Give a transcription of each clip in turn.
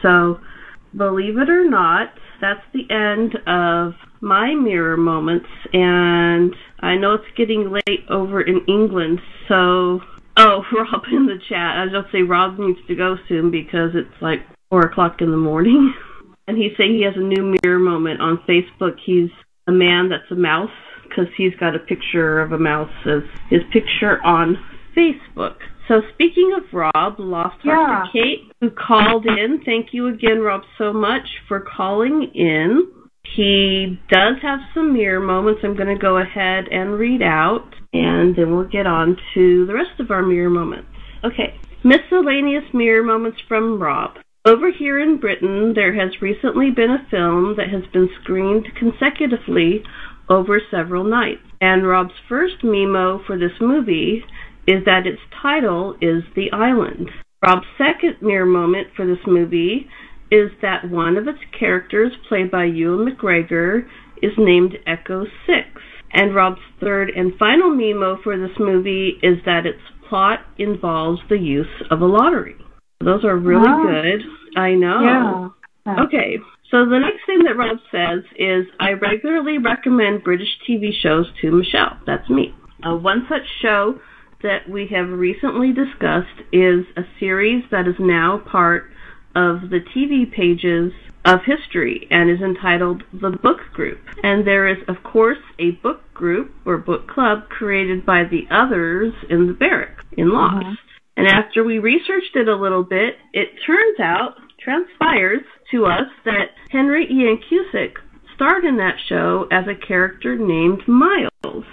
So, believe it or not, that's the end of my mirror moments, and I know it's getting late over in England, so... Oh, Rob in the chat. I was just say Rob needs to go soon because it's like 4 o'clock in the morning. And he's saying he has a new mirror moment on Facebook. He's a man that's a mouse because he's got a picture of a mouse as his picture on Facebook. So speaking of Rob, Lost Heart to Kate, who called in. Thank you again, Rob, so much for calling in. He does have some mirror moments I'm going to go ahead and read out, and then we'll get on to the rest of our mirror moments. Okay, miscellaneous mirror moments from Rob. Over here in Britain, there has recently been a film that has been screened consecutively over several nights, and Rob's first MiMo for this movie is that its title is The Island. Rob's second mirror moment for this movie is that one of its characters, played by Ewan McGregor, is named Echo 6. And Rob's third and final MiMo for this movie is that its plot involves the use of a lottery. Those are really good. I know. Yeah. Okay, so the next thing that Rob says is, I regularly recommend British TV shows to Michelle. That's me. One such show that we have recently discussed is a series that is now part of the TV pages of history and is entitled The Book Group. And there is, of course, a book group or book club created by the others in the barracks in Lost. And after we researched it a little bit, it transpires to us that Henry Ian Cusick starred in that show as a character named Miles.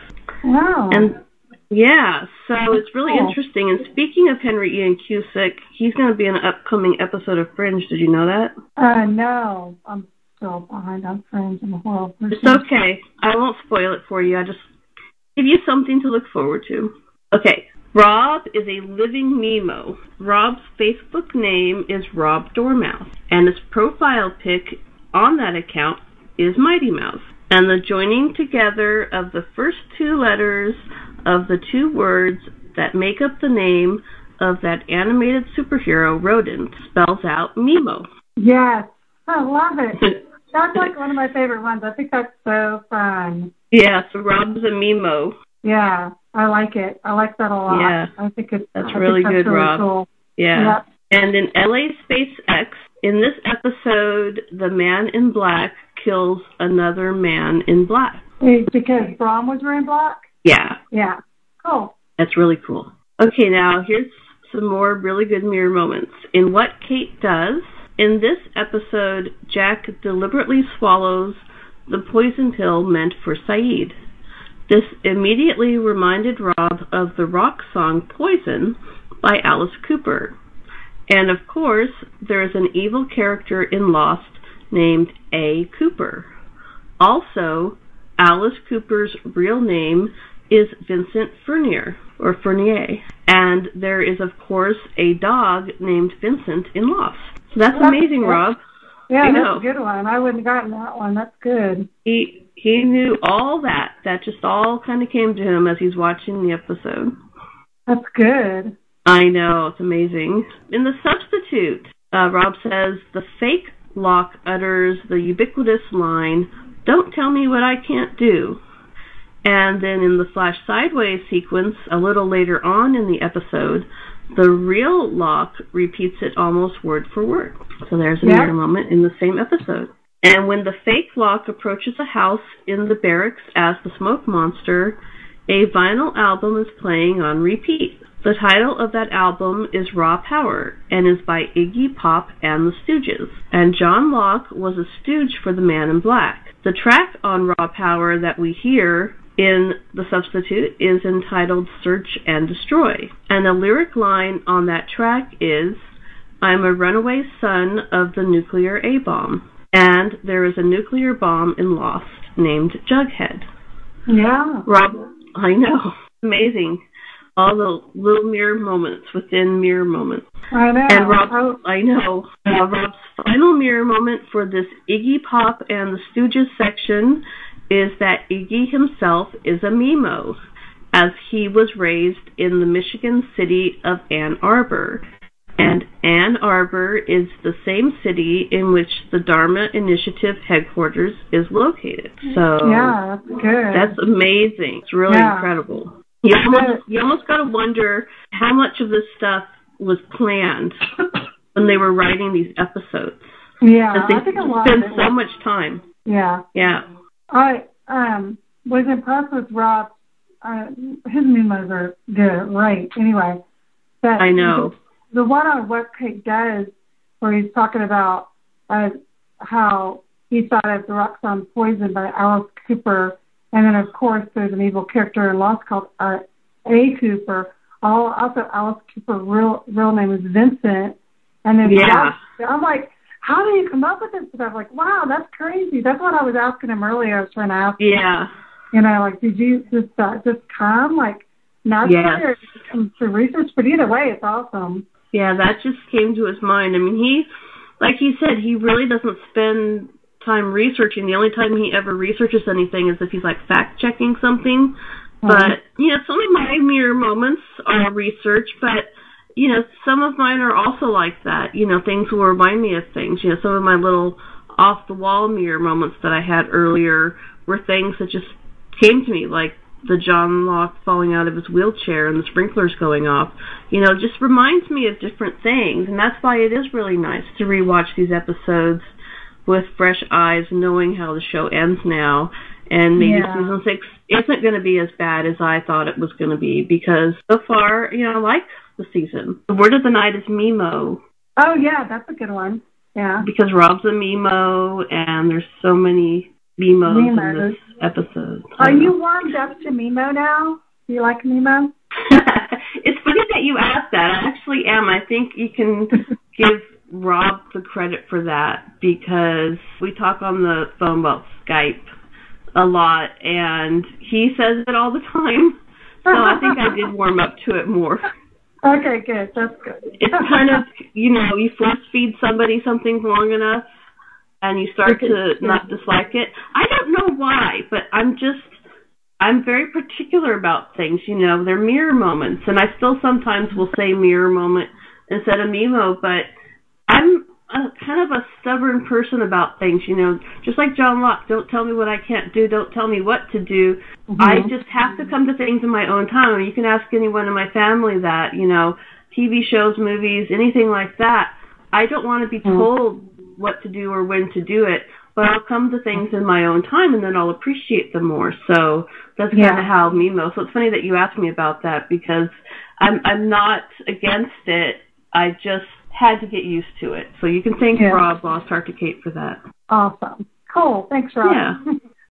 Wow. And yeah, so it's really interesting. And speaking of Henry Ian Cusick, he's going to be in an upcoming episode of Fringe. Did you know that? No. I'm still behind on Fringe. I'm a horrible person. It's okay. I won't spoil it for you. I just give you something to look forward to. Okay. Rob is a living MiMo. Rob's Facebook name is Rob Dormouse, and his profile pic on that account is Mighty Mouse. And the joining together of the first two letters of the two words that make up the name of that animated superhero rodent spells out MiMo. Yes, I love it. That's like one of my favorite ones. I think that's so fun. Yeah, so Rob's a MiMo. Yeah, I like it. I like that a lot. Yeah, that's really good, Rob. Cool. Yeah. And in LA Space X, in this episode, the man in black kills another man in black. Because Brom was wearing black? Yeah. Yeah. Cool. That's really cool. Okay, now here's some more really good mirror moments. In What Kate Does, in this episode, Jack deliberately swallows the poison pill meant for Saeed. This immediately reminded Rob of the rock song Poison by Alice Cooper. And of course, there is an evil character in Lost named A. Cooper. Also, Alice Cooper's real name is Vincent Fournier, and there is, of course, a dog named Vincent in Lost. So that's amazing, Rob. Yeah, that's a good one. I wouldn't have gotten that one. That's good. He knew all that. That just all kind of came to him as he's watching the episode. That's good. I know. It's amazing. In The Substitute, Rob says, the fake Locke utters the ubiquitous line, "Don't tell me what I can't do." And then in the Flash Sideways sequence, a little later on in the episode, the real Locke repeats it almost word for word. So there's a mirror moment in the same episode. And when the fake Locke approaches a house in the barracks as the smoke monster, a vinyl album is playing on repeat. The title of that album is Raw Power and is by Iggy Pop and the Stooges. And John Locke was a stooge for the Man in Black. The track on Raw Power that we hear in The Substitute is entitled Search and Destroy. And the lyric line on that track is, "I'm a runaway son of the nuclear A-bomb." And there is a nuclear bomb in Lost named Jughead. Yeah. Rob, I know. Amazing. All the little mirror moments within mirror moments. I know. And Rob, I know. Rob's final mirror moment for this Iggy Pop and the Stooges section is that Iggy himself is a MiMo, as he was raised in the Michigan city of Ann Arbor. And Ann Arbor is the same city in which the Dharma Initiative headquarters is located. So yeah, that's good. That's amazing. It's really incredible. You almost got to wonder how much of this stuff was planned when they were writing these episodes. Yeah, I think a lot spend of it so much time. Yeah. Yeah. I was impressed with Rob. His MiMo's are good, right? Anyway, but I know. The one on What Kate Does, where he's talking about how he thought of the Roxanne Poison by Alice Cooper, and then of course there's an evil character in Lost called A. Cooper. Also, Alice Cooper's real name is Vincent, and then I'm like, how do you come up with this stuff? Like, wow, that's crazy. That's what I was asking him earlier. I was trying to ask him. Yeah. You know, like, did you just come? Like, naturally, or did it come through research? But either way, it's awesome. Yeah, that just came to his mind. I mean, like he said, he really doesn't spend time researching. The only time he ever researches anything is if he's, like, fact-checking something. Mm-hmm. But, you know, some of my mirror moments are research, but, you know, some of mine are also like that. You know, things will remind me of things. You know, some of my little off-the-wall mirror moments that I had earlier were things that just came to me, like the John Locke falling out of his wheelchair and the sprinklers going off. You know, just reminds me of different things, and that's why it is really nice to rewatch these episodes with fresh eyes, knowing how the show ends now, and maybe season 6 isn't going to be as bad as I thought it was going to be, because so far, you know, I like the season. The word of the night is MiMo. Oh, yeah, that's a good one. Yeah. Because Rob's a MiMo, and there's so many MiMo's in this episode. Are you warmed up to MiMo now? Do you like MiMo? It's funny that you asked that. I actually am. I think you can give Rob the credit for that, because we talk on the phone about Skype a lot, and he says it all the time. So I think I did warm up to it more. Okay, good. That's good. It's kind of, you know, you force feed somebody something long enough, and you start to not dislike it. I don't know why, but I'm very particular about things, you know. They're mirror moments, and I still sometimes will say mirror moment instead of MiMo, but I'm kind of a stubborn person about things, you know. Just like John Locke, don't tell me what I can't do, don't tell me what to do. Mm-hmm. I just have to come to things in my own time. You can ask anyone in my family that, you know, TV shows, movies, anything like that. I don't want to be told what to do or when to do it, but I'll come to things in my own time, and then I'll appreciate them more. So that's kind of how MiMo. So it's funny that you asked me about that, because I'm not against it. I just had to get used to it. So you can thank Rob Lost Heart to Kate for that. Awesome. Cool. Thanks, Rob. Yeah.